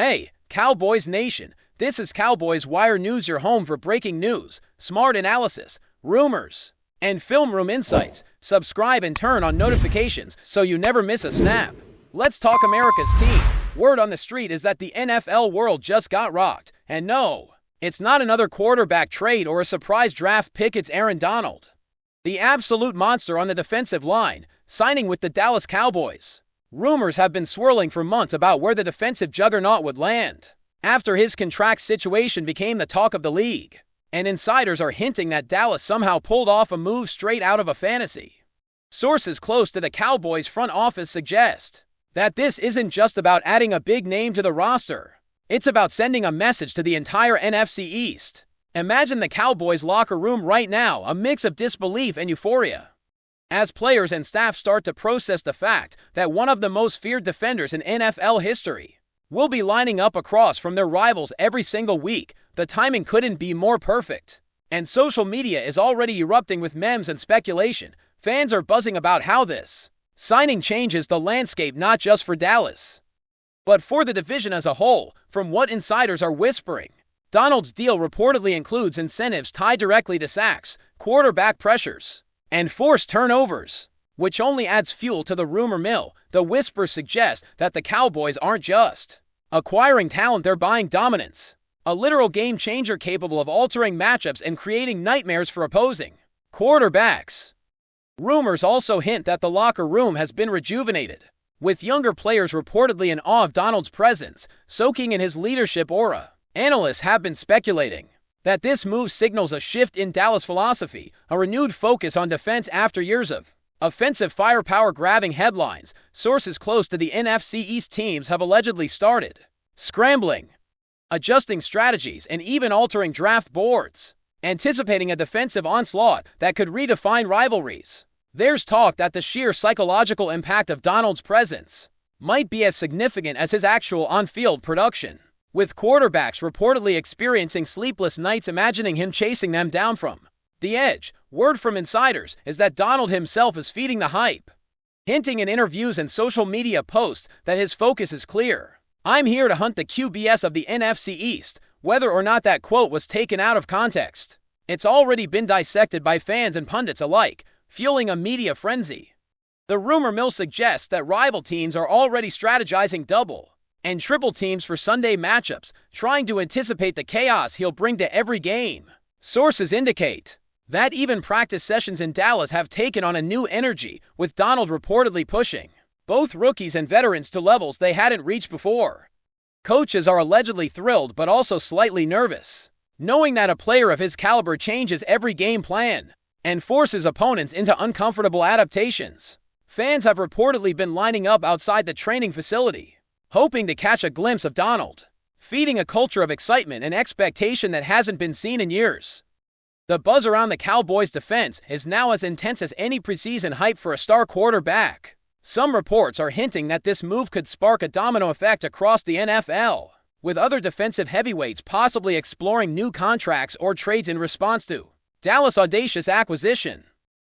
Hey, Cowboys Nation, this is Cowboys Wire News, your home for breaking news, smart analysis, rumors, and film room insights. Subscribe and turn on notifications so you never miss a snap. Let's talk America's team. Word on the street is that the NFL world just got rocked. And no, it's not another quarterback trade or a surprise draft pick, it's Aaron Donald, the absolute monster on the defensive line, signing with the Dallas Cowboys. Rumors have been swirling for months about where the defensive juggernaut would land after his contract situation became the talk of the league, and insiders are hinting that Dallas somehow pulled off a move straight out of a fantasy. Sources close to the Cowboys front office suggest that this isn't just about adding a big name to the roster. It's about sending a message to the entire NFC East. Imagine the Cowboys locker room right now, a mix of disbelief and euphoria, as players and staff start to process the fact that one of the most feared defenders in NFL history will be lining up across from their rivals every single week. The timing couldn't be more perfect, and social media is already erupting with memes and speculation. Fans are buzzing about how this signing changes the landscape not just for Dallas, but for the division as a whole. From what insiders are whispering, Donald's deal reportedly includes incentives tied directly to sacks, quarterback pressures, and forced turnovers, which only adds fuel to the rumor mill. The whispers suggest that the Cowboys aren't just acquiring talent, they're buying dominance, a literal game changer capable of altering matchups and creating nightmares for opposing quarterbacks. Rumors also hint that the locker room has been rejuvenated, with younger players reportedly in awe of Donald's presence, soaking in his leadership aura. Analysts have been speculating that this move signals a shift in Dallas philosophy, a renewed focus on defense after years of offensive firepower grabbing headlines. Sources close to the NFC East teams have allegedly started scrambling, adjusting strategies, and even altering draft boards, anticipating a defensive onslaught that could redefine rivalries. There's talk that the sheer psychological impact of Donald's presence might be as significant as his actual on-field production, with quarterbacks reportedly experiencing sleepless nights imagining him chasing them down from the edge. Word from insiders is that Donald himself is feeding the hype, hinting in interviews and social media posts that his focus is clear. "I'm here to hunt the QBS of the NFC East." Whether or not that quote was taken out of context, it's already been dissected by fans and pundits alike, fueling a media frenzy. The rumor mill suggests that rival teams are already strategizing double and triple teams for Sunday matchups, trying to anticipate the chaos he'll bring to every game. Sources indicate that even practice sessions in Dallas have taken on a new energy, with Donald reportedly pushing both rookies and veterans to levels they hadn't reached before. Coaches are allegedly thrilled but also slightly nervous, knowing that a player of his caliber changes every game plan and forces opponents into uncomfortable adaptations. Fans have reportedly been lining up outside the training facility, hoping to catch a glimpse of Donald, feeding a culture of excitement and expectation that hasn't been seen in years. The buzz around the Cowboys' defense is now as intense as any preseason hype for a star quarterback. Some reports are hinting that this move could spark a domino effect across the NFL, with other defensive heavyweights possibly exploring new contracts or trades in response to Dallas' audacious acquisition.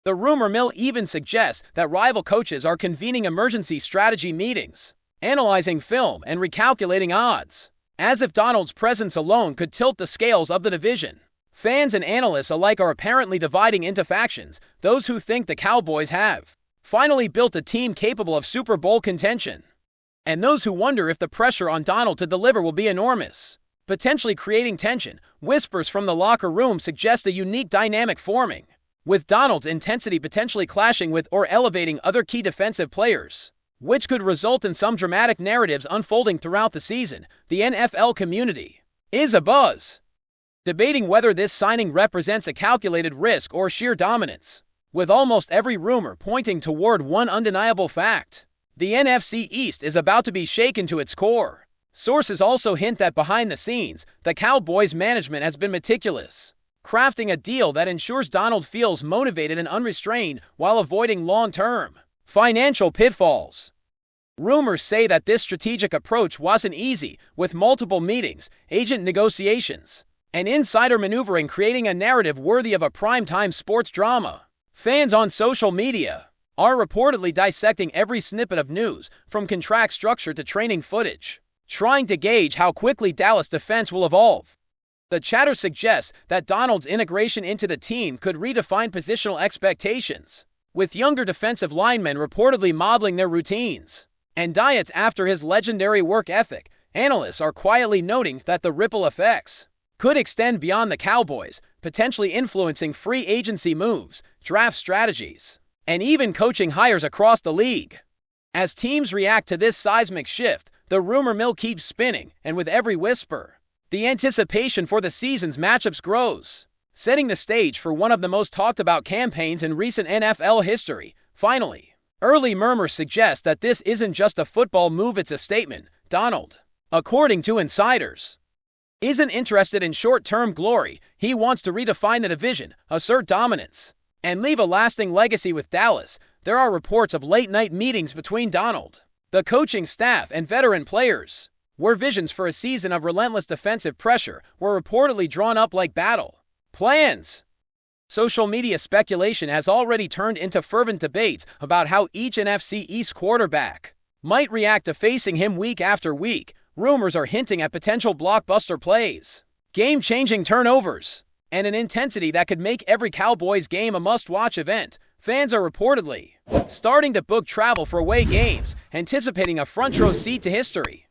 The rumor mill even suggests that rival coaches are convening emergency strategy meetings, analyzing film and recalculating odds, as if Donald's presence alone could tilt the scales of the division. Fans and analysts alike are apparently dividing into factions: those who think the Cowboys have finally built a team capable of Super Bowl contention, and those who wonder if the pressure on Donald to deliver will be enormous, potentially creating tension. Whispers from the locker room suggest a unique dynamic forming, with Donald's intensity potentially clashing with or elevating other key defensive players, which could result in some dramatic narratives unfolding throughout the season. The NFL community is abuzz, debating whether this signing represents a calculated risk or sheer dominance, with almost every rumor pointing toward one undeniable fact: the NFC East is about to be shaken to its core. Sources also hint that behind the scenes, the Cowboys management has been meticulous, crafting a deal that ensures Donald feels motivated and unrestrained while avoiding long-term financial pitfalls. Rumors say that this strategic approach wasn't easy, with multiple meetings, agent negotiations, and insider maneuvering creating a narrative worthy of a primetime sports drama. Fans on social media are reportedly dissecting every snippet of news, from contract structure to training footage, trying to gauge how quickly Dallas' defense will evolve. The chatter suggests that Donald's integration into the team could redefine positional expectations, with younger defensive linemen reportedly modeling their routines and diets after his legendary work ethic. Analysts are quietly noting that the ripple effects could extend beyond the Cowboys, potentially influencing free agency moves, draft strategies, and even coaching hires across the league. As teams react to this seismic shift, the rumor mill keeps spinning, and with every whisper, the anticipation for the season's matchups grows, setting the stage for one of the most talked about campaigns in recent NFL history. Finally, early murmurs suggest that this isn't just a football move, it's a statement. Donald, according to insiders, isn't interested in short-term glory. He wants to redefine the division, assert dominance, and leave a lasting legacy with Dallas. There are reports of late-night meetings between Donald, the coaching staff, and veteran players, where visions for a season of relentless defensive pressure were reportedly drawn up like battle plans. Social media speculation has already turned into fervent debates about how each NFC East quarterback might react to facing him week after week. Rumors are hinting at potential blockbuster plays, game-changing turnovers, and an intensity that could make every Cowboys game a must-watch event. Fans are reportedly starting to book travel for away games, anticipating a front-row seat to history.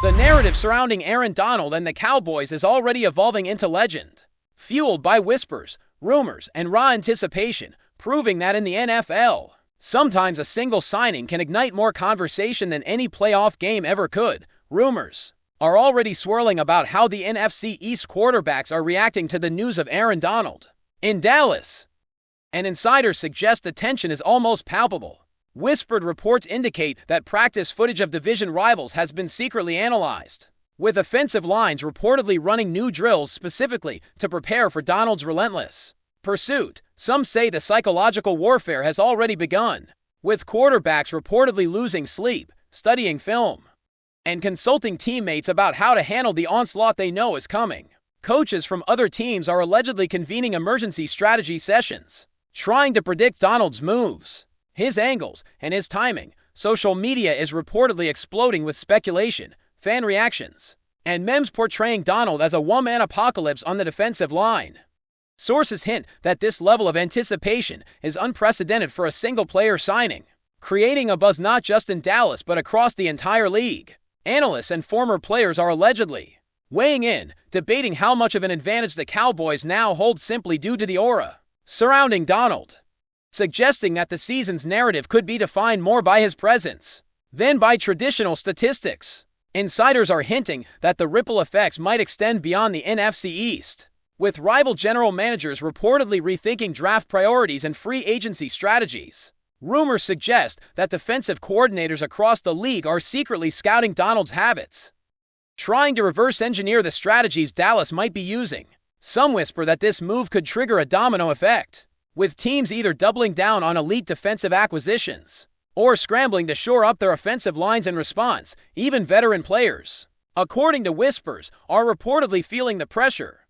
The narrative surrounding Aaron Donald and the Cowboys is already evolving into legend, fueled by whispers, rumors, and raw anticipation, proving that in the NFL, sometimes a single signing can ignite more conversation than any playoff game ever could. Rumors are already swirling about how the NFC East quarterbacks are reacting to the news of Aaron Donald in Dallas, and insiders suggest the tension is almost palpable. Whispered reports indicate that practice footage of division rivals has been secretly analyzed, with offensive lines reportedly running new drills specifically to prepare for Donald's relentless pursuit. Some say the psychological warfare has already begun, with quarterbacks reportedly losing sleep, studying film, and consulting teammates about how to handle the onslaught they know is coming. Coaches from other teams are allegedly convening emergency strategy sessions, trying to predict Donald's moves, his angles, and his timing. Social media is reportedly exploding with speculation, fan reactions, and memes portraying Donald as a one-man apocalypse on the defensive line. Sources hint that this level of anticipation is unprecedented for a single-player signing, creating a buzz not just in Dallas but across the entire league. Analysts and former players are allegedly weighing in, debating how much of an advantage the Cowboys now hold simply due to the aura surrounding Donald, suggesting that the season's narrative could be defined more by his presence than by traditional statistics. Insiders are hinting that the ripple effects might extend beyond the NFC East, with rival general managers reportedly rethinking draft priorities and free agency strategies. Rumors suggest that defensive coordinators across the league are secretly scouting Donald's habits, trying to reverse engineer the strategies Dallas might be using. Some whisper that this move could trigger a domino effect, with teams either doubling down on elite defensive acquisitions or scrambling to shore up their offensive lines in response. Even veteran players, according to whispers, are reportedly feeling the pressure,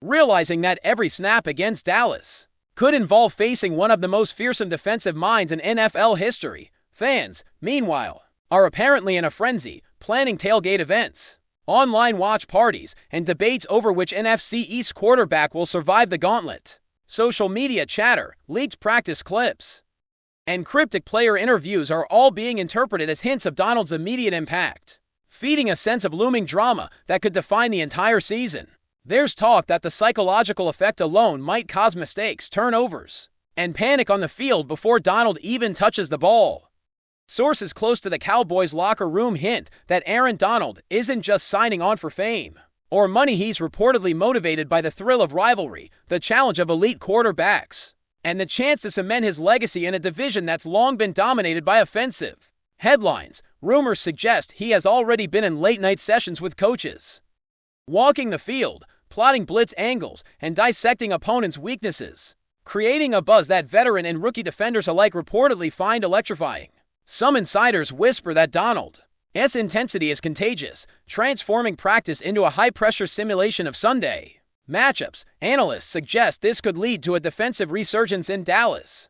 realizing that every snap against Dallas could involve facing one of the most fearsome defensive minds in NFL history. Fans, meanwhile, are apparently in a frenzy, planning tailgate events, online watch parties, and debates over which NFC East quarterback will survive the gauntlet. Social media chatter, leaked practice clips, and cryptic player interviews are all being interpreted as hints of Donald's immediate impact, feeding a sense of looming drama that could define the entire season. There's talk that the psychological effect alone might cause mistakes, turnovers, and panic on the field before Donald even touches the ball. Sources close to the Cowboys locker room hint that Aaron Donald isn't just signing on for fame or money. He's reportedly motivated by the thrill of rivalry, the challenge of elite quarterbacks, and the chance to cement his legacy in a division that's long been dominated by offensive headlines. Rumors suggest he has already been in late-night sessions with coaches, walking the field, plotting blitz angles, and dissecting opponents' weaknesses, creating a buzz that veteran and rookie defenders alike reportedly find electrifying. Some insiders whisper that Donald's intensity is contagious, transforming practice into a high-pressure simulation of Sunday matchups. Analysts suggest this could lead to a defensive resurgence in Dallas,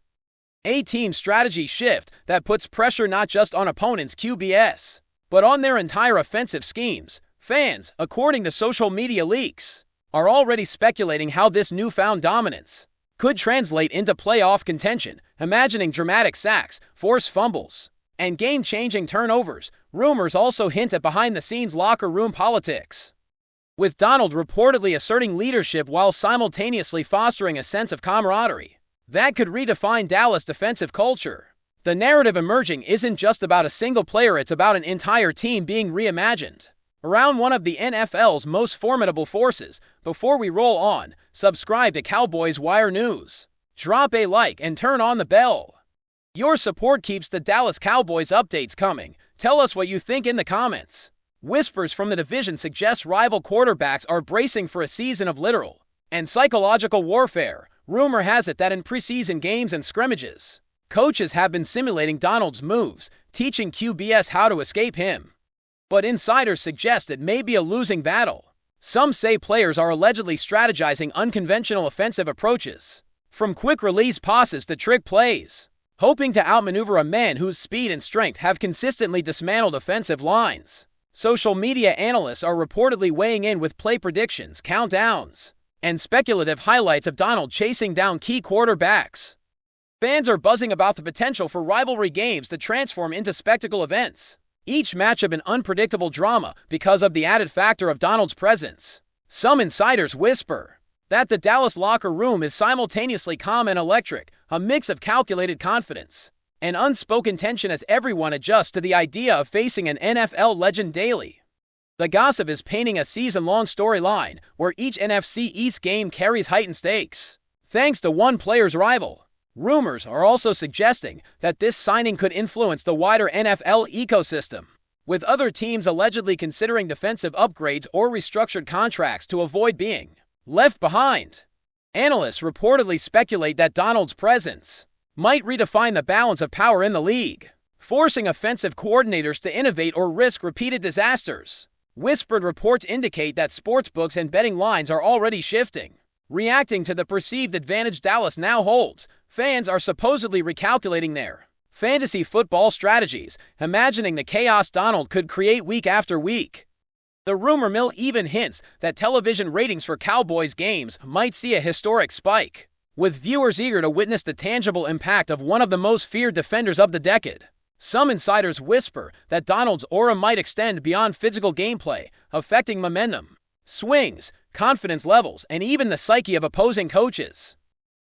a team strategy shift that puts pressure not just on opponents' QBs, but on their entire offensive schemes. Fans, according to social media leaks, are already speculating how this newfound dominance could translate into playoff contention, imagining dramatic sacks, forced fumbles, and game-changing turnovers. Rumors also hint at behind-the-scenes locker room politics, with Donald reportedly asserting leadership while simultaneously fostering a sense of camaraderie that could redefine Dallas' defensive culture. The narrative emerging isn't just about a single player, it's about an entire team being reimagined around one of the NFL's most formidable forces. Before we roll on, subscribe to Cowboys Wire News. Drop a like and turn on the bell. Your support keeps the Dallas Cowboys updates coming. Tell us what you think in the comments. Whispers from the division suggest rival quarterbacks are bracing for a season of literal and psychological warfare. Rumor has it that in preseason games and scrimmages, coaches have been simulating Donald's moves, teaching QBs how to escape him. But insiders suggest it may be a losing battle. Some say players are allegedly strategizing unconventional offensive approaches, from quick-release passes to trick plays, hoping to outmaneuver a man whose speed and strength have consistently dismantled offensive lines. Social media analysts are reportedly weighing in with play predictions, countdowns, and speculative highlights of Donald chasing down key quarterbacks. Fans are buzzing about the potential for rivalry games to transform into spectacle events, each matchup an unpredictable drama because of the added factor of Donald's presence. Some insiders whisper that the Dallas locker room is simultaneously calm and electric, a mix of calculated confidence and unspoken tension as everyone adjusts to the idea of facing an NFL legend daily. The gossip is painting a season-long storyline where each NFC East game carries heightened stakes, thanks to one player's rival. Rumors are also suggesting that this signing could influence the wider NFL ecosystem, with other teams allegedly considering defensive upgrades or restructured contracts to avoid being left behind. Analysts reportedly speculate that Donald's presence might redefine the balance of power in the league, forcing offensive coordinators to innovate or risk repeated disasters. Whispered reports indicate that sportsbooks and betting lines are already shifting, reacting to the perceived advantage Dallas now holds. Fans are supposedly recalculating their fantasy football strategies, imagining the chaos Donald could create week after week. The rumor mill even hints that television ratings for Cowboys games might see a historic spike, with viewers eager to witness the tangible impact of one of the most feared defenders of the decade. Some insiders whisper that Donald's aura might extend beyond physical gameplay, affecting momentum, swings, confidence levels, and even the psyche of opposing coaches.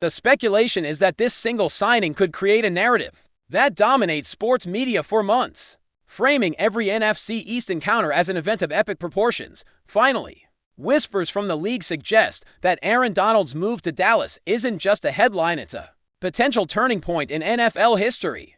The speculation is that this single signing could create a narrative that dominates sports media for months, framing every NFC East encounter as an event of epic proportions. Finally, whispers from the league suggest that Aaron Donald's move to Dallas isn't just a headline, it's a potential turning point in NFL history.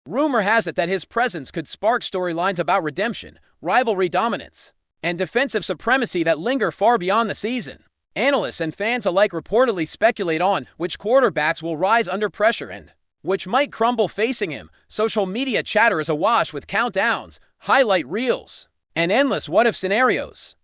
Rumor has it that his presence could spark storylines about redemption, rivalry dominance, and defensive supremacy that linger far beyond the season. Analysts and fans alike reportedly speculate on which quarterbacks will rise under pressure and which might crumble facing him. Social media chatter is awash with countdowns, highlight reels, and endless what-if scenarios,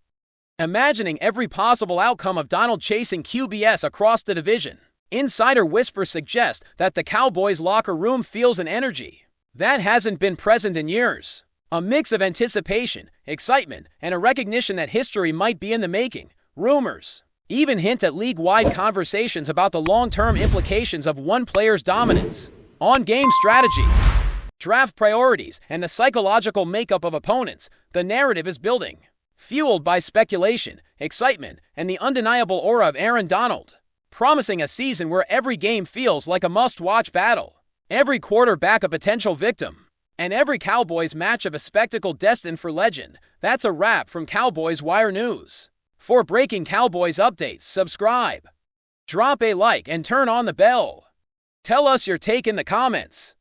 imagining every possible outcome of Donald chasing QBs across the division. Insider whispers suggest that the Cowboys locker room feels an energy that hasn't been present in years, a mix of anticipation, excitement, and a recognition that history might be in the making. Rumors even hint at league-wide conversations about the long-term implications of one player's dominance on game strategy, draft priorities, and the psychological makeup of opponents. The narrative is building, fueled by speculation, excitement, and the undeniable aura of Aaron Donald, promising a season where every game feels like a must-watch battle, every quarterback a potential victim, and every Cowboys matchup a spectacle destined for legend. That's a wrap from Cowboys Wire News. For breaking Cowboys updates, subscribe, drop a like, and turn on the bell. Tell us your take in the comments.